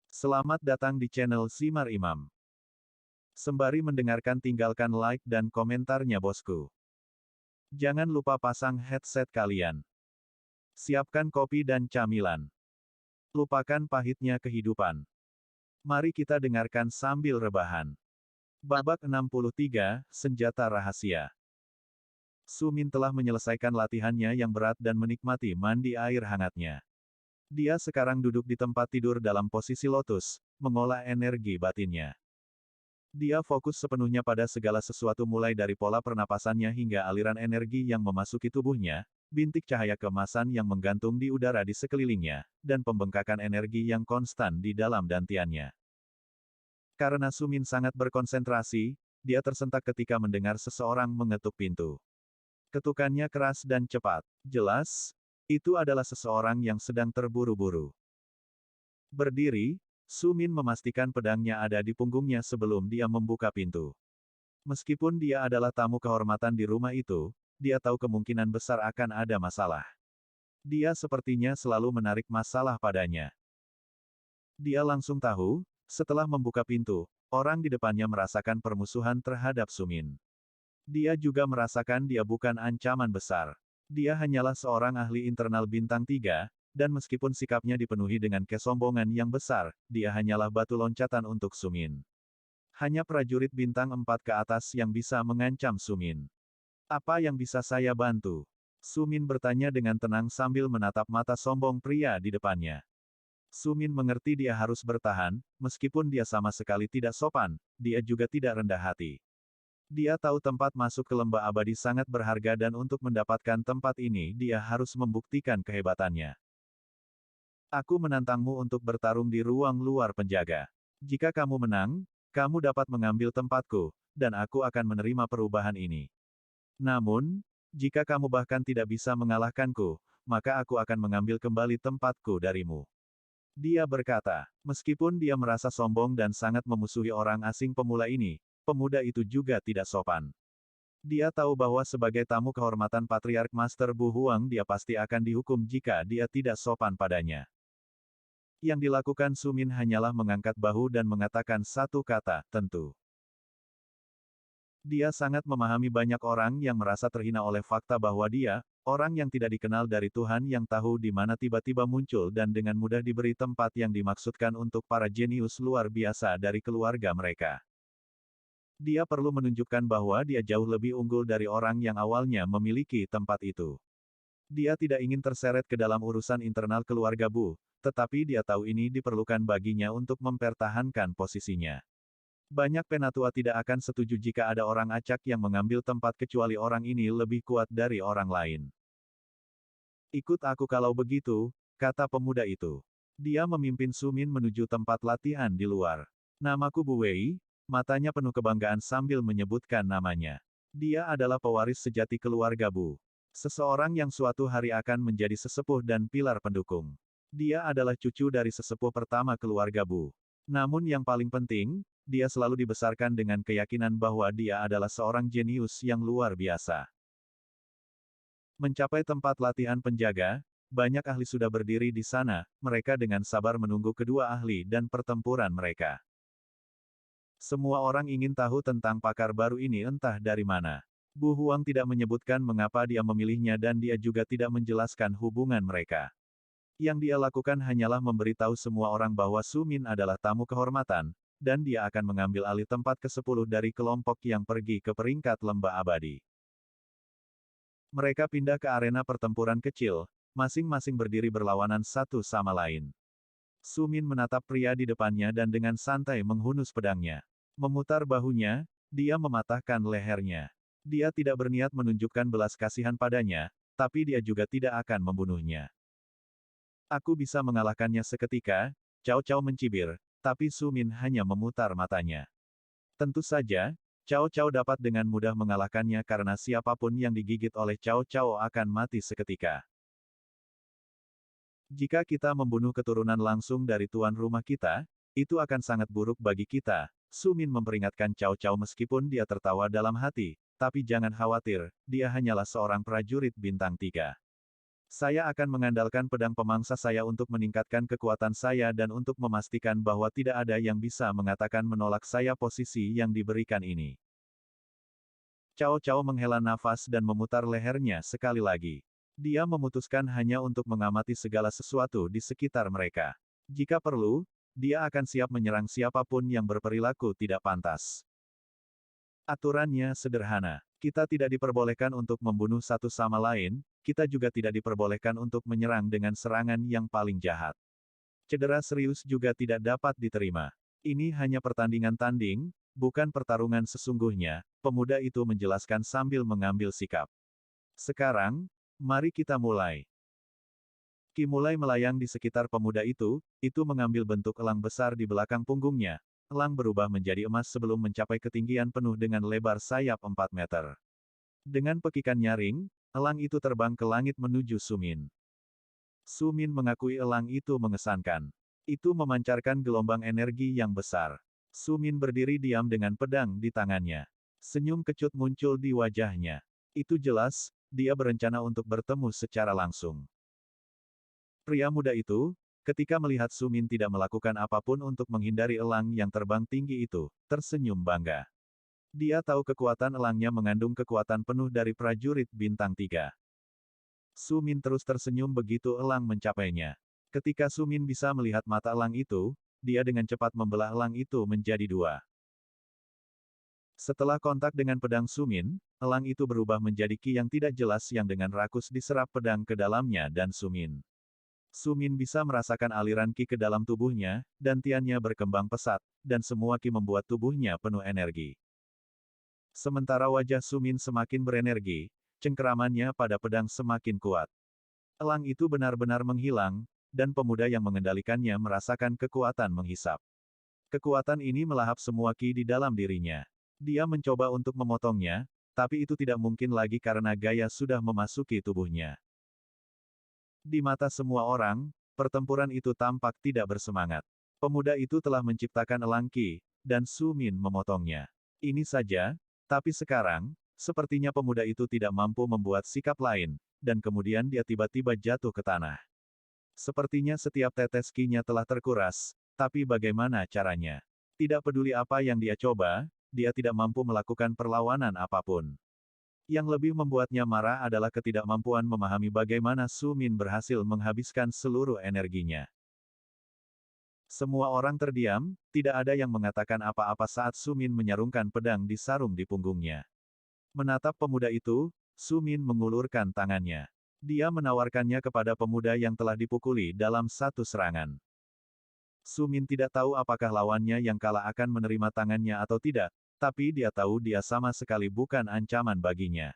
Selamat datang di channel Simar Imam. Sembari mendengarkan tinggalkan like dan komentarnya bosku. Jangan lupa pasang headset kalian. Siapkan kopi dan camilan. Lupakan pahitnya kehidupan. Mari kita dengarkan sambil rebahan. Babak 63, Senjata Rahasia. Su Min telah menyelesaikan latihannya yang berat dan menikmati mandi air hangatnya. Dia sekarang duduk di tempat tidur dalam posisi lotus, mengolah energi batinnya. Dia fokus sepenuhnya pada segala sesuatu mulai dari pola pernapasannya hingga aliran energi yang memasuki tubuhnya, bintik cahaya keemasan yang menggantung di udara di sekelilingnya, dan pembengkakan energi yang konstan di dalam dantiannya. Karena Su Min sangat berkonsentrasi, dia tersentak ketika mendengar seseorang mengetuk pintu. Ketukannya keras dan cepat. Jelas, itu adalah seseorang yang sedang terburu-buru. Berdiri, Su Min memastikan pedangnya ada di punggungnya sebelum dia membuka pintu. Meskipun dia adalah tamu kehormatan di rumah itu, dia tahu kemungkinan besar akan ada masalah. Dia sepertinya selalu menarik masalah padanya. Dia langsung tahu, setelah membuka pintu, orang di depannya merasakan permusuhan terhadap Su Min. Dia juga merasakan dia bukan ancaman besar. Dia hanyalah seorang ahli internal bintang 3, dan meskipun sikapnya dipenuhi dengan kesombongan yang besar, dia hanyalah batu loncatan untuk Su Min. Hanya prajurit bintang 4 ke atas yang bisa mengancam Su Min. Apa yang bisa saya bantu? Su Min bertanya dengan tenang sambil menatap mata sombong pria di depannya. Su Min mengerti dia harus bertahan, meskipun dia sama sekali tidak sopan, dia juga tidak rendah hati. Dia tahu tempat masuk ke lembah abadi sangat berharga dan untuk mendapatkan tempat ini dia harus membuktikan kehebatannya. Aku menantangmu untuk bertarung di ruang luar penjaga. Jika kamu menang, kamu dapat mengambil tempatku, dan aku akan menerima perubahan ini. Namun, jika kamu bahkan tidak bisa mengalahkanku, maka aku akan mengambil kembali tempatku darimu. Dia berkata, meskipun dia merasa sombong dan sangat memusuhi orang asing pemula ini, pemuda itu juga tidak sopan. Dia tahu bahwa sebagai tamu kehormatan Patriark Master Bu Huang dia pasti akan dihukum jika dia tidak sopan padanya. Yang dilakukan Su Min hanyalah mengangkat bahu dan mengatakan satu kata, tentu. Dia sangat memahami banyak orang yang merasa terhina oleh fakta bahwa dia, orang yang tidak dikenal dari Tuhan yang tahu di mana tiba-tiba muncul dan dengan mudah diberi tempat yang dimaksudkan untuk para jenius luar biasa dari keluarga mereka. Dia perlu menunjukkan bahwa dia jauh lebih unggul dari orang yang awalnya memiliki tempat itu. Dia tidak ingin terseret ke dalam urusan internal keluarga Bu, tetapi dia tahu ini diperlukan baginya untuk mempertahankan posisinya. Banyak penatua tidak akan setuju jika ada orang acak yang mengambil tempat kecuali orang ini lebih kuat dari orang lain. Ikut aku kalau begitu, kata pemuda itu. Dia memimpin Su Min menuju tempat latihan di luar. Namaku Bu Wei, matanya penuh kebanggaan sambil menyebutkan namanya. Dia adalah pewaris sejati keluarga Bu. Seseorang yang suatu hari akan menjadi sesepuh dan pilar pendukung. Dia adalah cucu dari sesepuh pertama keluarga Bu. Namun yang paling penting, dia selalu dibesarkan dengan keyakinan bahwa dia adalah seorang jenius yang luar biasa. Mencapai tempat latihan penjaga, banyak ahli sudah berdiri di sana, mereka dengan sabar menunggu kedua ahli dan pertempuran mereka. Semua orang ingin tahu tentang pakar baru ini entah dari mana. Bu Huang tidak menyebutkan mengapa dia memilihnya dan dia juga tidak menjelaskan hubungan mereka. Yang dia lakukan hanyalah memberitahu semua orang bahwa Su Min adalah tamu kehormatan, dan dia akan mengambil alih tempat ke-10 dari kelompok yang pergi ke peringkat lembah abadi. Mereka pindah ke arena pertempuran kecil, masing-masing berdiri berlawanan satu sama lain. Su Min menatap pria di depannya dan dengan santai menghunus pedangnya. Memutar bahunya, dia mematahkan lehernya. Dia tidak berniat menunjukkan belas kasihan padanya, tapi dia juga tidak akan membunuhnya. Aku bisa mengalahkannya seketika, Cao Cao mencibir, tapi Su Min hanya memutar matanya. Tentu saja, Cao Cao dapat dengan mudah mengalahkannya karena siapapun yang digigit oleh Cao Cao akan mati seketika. Jika kita membunuh keturunan langsung dari tuan rumah kita, itu akan sangat buruk bagi kita, Su Min memperingatkan Cao Cao meskipun dia tertawa dalam hati, tapi jangan khawatir, dia hanyalah seorang prajurit bintang 3. Saya akan mengandalkan pedang pemangsa saya untuk meningkatkan kekuatan saya dan untuk memastikan bahwa tidak ada yang bisa mengatakan menolak saya posisi yang diberikan ini. Cao Cao menghela nafas dan memutar lehernya sekali lagi. Dia memutuskan hanya untuk mengamati segala sesuatu di sekitar mereka. Jika perlu, dia akan siap menyerang siapapun yang berperilaku tidak pantas. Aturannya sederhana. Kita tidak diperbolehkan untuk membunuh satu sama lain, kita juga tidak diperbolehkan untuk menyerang dengan serangan yang paling jahat. Cedera serius juga tidak dapat diterima. Ini hanya pertandingan tanding, bukan pertarungan sesungguhnya, pemuda itu menjelaskan sambil mengambil sikap. Sekarang, mari kita mulai. Ki mulai melayang di sekitar pemuda itu mengambil bentuk elang besar di belakang punggungnya. Elang berubah menjadi emas sebelum mencapai ketinggian penuh dengan lebar sayap 4 meter. Dengan pekikan nyaring, elang itu terbang ke langit menuju Sumin. Sumin mengakui elang itu mengesankan. Itu memancarkan gelombang energi yang besar. Sumin berdiri diam dengan pedang di tangannya. Senyum kecut muncul di wajahnya. Itu jelas, dia berencana untuk bertemu secara langsung. Pria muda itu, ketika melihat Sumin tidak melakukan apapun untuk menghindari elang yang terbang tinggi itu, tersenyum bangga. Dia tahu kekuatan elangnya mengandung kekuatan penuh dari prajurit bintang 3. Sumin terus tersenyum begitu elang mencapainya. Ketika Sumin bisa melihat mata elang itu, dia dengan cepat membelah elang itu menjadi 2. Setelah kontak dengan pedang Sumin, elang itu berubah menjadi ki yang tidak jelas yang dengan rakus diserap pedang ke dalamnya dan Sumin. Sumin bisa merasakan aliran ki ke dalam tubuhnya, dan tiannya berkembang pesat, dan semua ki membuat tubuhnya penuh energi. Sementara wajah Sumin semakin berenergi, cengkeramannya pada pedang semakin kuat. Elang itu benar-benar menghilang, dan pemuda yang mengendalikannya merasakan kekuatan menghisap. Kekuatan ini melahap semua ki di dalam dirinya. Dia mencoba untuk memotongnya, tapi itu tidak mungkin lagi karena gaya sudah memasuki tubuhnya. Di mata semua orang, pertempuran itu tampak tidak bersemangat. Pemuda itu telah menciptakan elang ki, dan Sumin memotongnya. Ini saja, tapi sekarang, sepertinya pemuda itu tidak mampu membuat sikap lain, dan kemudian dia tiba-tiba jatuh ke tanah. Sepertinya setiap tetes ki-nya telah terkuras, tapi bagaimana caranya? Tidak peduli apa yang dia coba, dia tidak mampu melakukan perlawanan apapun. Yang lebih membuatnya marah adalah ketidakmampuan memahami bagaimana Sumin berhasil menghabiskan seluruh energinya. Semua orang terdiam, tidak ada yang mengatakan apa-apa saat Sumin menyarungkan pedang di sarung di punggungnya. Menatap pemuda itu, Sumin mengulurkan tangannya. Dia menawarkannya kepada pemuda yang telah dipukuli dalam satu serangan. Sumin tidak tahu apakah lawannya yang kalah akan menerima tangannya atau tidak, tapi dia tahu dia sama sekali bukan ancaman baginya.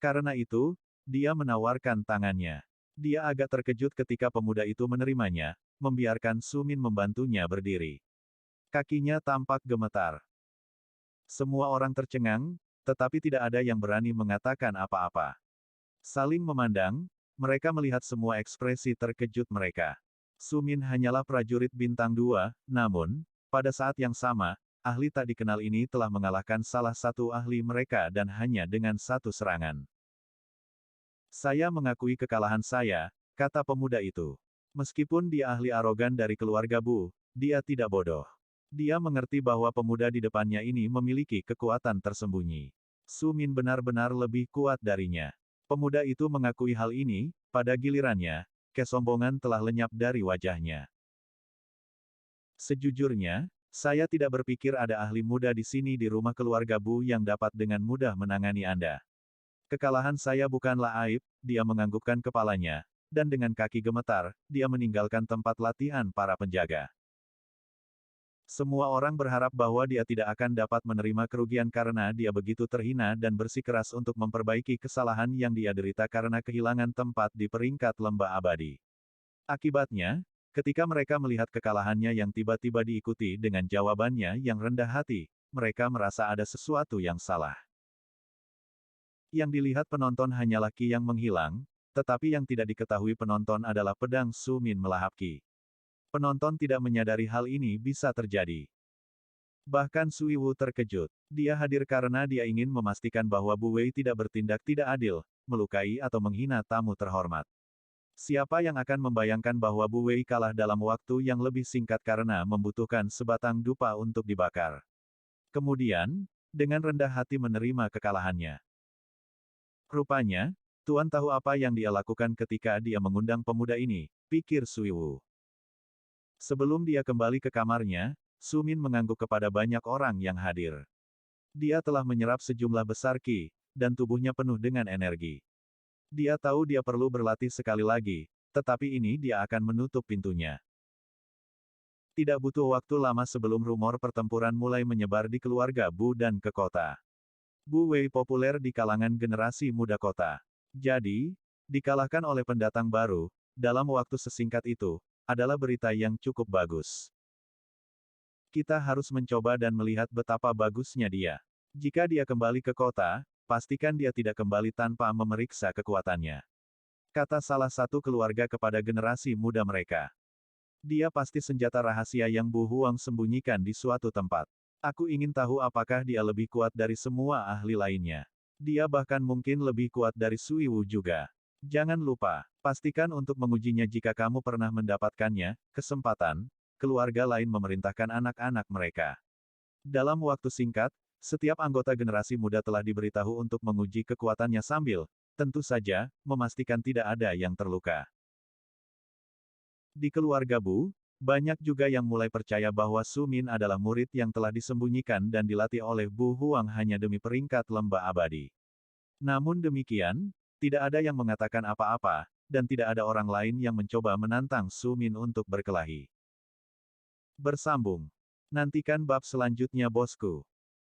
Karena itu, dia menawarkan tangannya. Dia agak terkejut ketika pemuda itu menerimanya, membiarkan Sumin membantunya berdiri. Kakinya tampak gemetar. Semua orang tercengang, tetapi tidak ada yang berani mengatakan apa-apa. Saling memandang, mereka melihat semua ekspresi terkejut mereka. Sumin hanyalah prajurit bintang 2, namun, pada saat yang sama, ahli tak dikenal ini telah mengalahkan salah satu ahli mereka dan hanya dengan satu serangan. Saya mengakui kekalahan saya, kata pemuda itu. Meskipun dia ahli arogan dari keluarga Bu, dia tidak bodoh. Dia mengerti bahwa pemuda di depannya ini memiliki kekuatan tersembunyi. Sumin benar-benar lebih kuat darinya. Pemuda itu mengakui hal ini, pada gilirannya, kesombongan telah lenyap dari wajahnya. Sejujurnya, saya tidak berpikir ada ahli muda di sini di rumah keluarga Bu yang dapat dengan mudah menangani Anda. Kekalahan saya bukanlah aib, dia menganggukkan kepalanya, dan dengan kaki gemetar, dia meninggalkan tempat latihan para penjaga. Semua orang berharap bahwa dia tidak akan dapat menerima kerugian karena dia begitu terhina dan bersikeras untuk memperbaiki kesalahan yang dia derita karena kehilangan tempat di peringkat lembah abadi. Akibatnya, ketika mereka melihat kekalahannya yang tiba-tiba diikuti dengan jawabannya yang rendah hati, mereka merasa ada sesuatu yang salah. Yang dilihat penonton hanyalah ki yang menghilang, tetapi yang tidak diketahui penonton adalah pedang Sumin melahap ki. Penonton tidak menyadari hal ini bisa terjadi. Bahkan Sui Wu terkejut. Dia hadir karena dia ingin memastikan bahwa Bu Wei tidak bertindak tidak adil, melukai atau menghina tamu terhormat. Siapa yang akan membayangkan bahwa Bu Wei kalah dalam waktu yang lebih singkat karena membutuhkan sebatang dupa untuk dibakar. Kemudian, dengan rendah hati menerima kekalahannya. Rupanya, Tuan tahu apa yang dia lakukan ketika dia mengundang pemuda ini, pikir Sui Wu. Sebelum dia kembali ke kamarnya, Su Min mengangguk kepada banyak orang yang hadir. Dia telah menyerap sejumlah besar ki, dan tubuhnya penuh dengan energi. Dia tahu dia perlu berlatih sekali lagi, tetapi ini dia akan menutup pintunya. Tidak butuh waktu lama sebelum rumor pertempuran mulai menyebar di keluarga Bu dan ke kota. Bu Wei populer di kalangan generasi muda kota. Jadi, dikalahkan oleh pendatang baru, dalam waktu sesingkat itu, adalah berita yang cukup bagus. Kita harus mencoba dan melihat betapa bagusnya dia. Jika dia kembali ke kota, pastikan dia tidak kembali tanpa memeriksa kekuatannya. Kata salah satu keluarga kepada generasi muda mereka. Dia pasti senjata rahasia yang Bu Huang sembunyikan di suatu tempat. Aku ingin tahu apakah dia lebih kuat dari semua ahli lainnya. Dia bahkan mungkin lebih kuat dari Sui Wu juga. Jangan lupa, pastikan untuk mengujinya jika kamu pernah mendapatkannya, kesempatan, keluarga lain memerintahkan anak-anak mereka. Dalam waktu singkat, setiap anggota generasi muda telah diberitahu untuk menguji kekuatannya sambil, tentu saja, memastikan tidak ada yang terluka. Di keluarga Bu, banyak juga yang mulai percaya bahwa Su Min adalah murid yang telah disembunyikan dan dilatih oleh Bu Huang hanya demi peringkat lembah abadi. Namun demikian, tidak ada yang mengatakan apa-apa, dan tidak ada orang lain yang mencoba menantang Su Min untuk berkelahi. Bersambung. Nantikan bab selanjutnya bosku.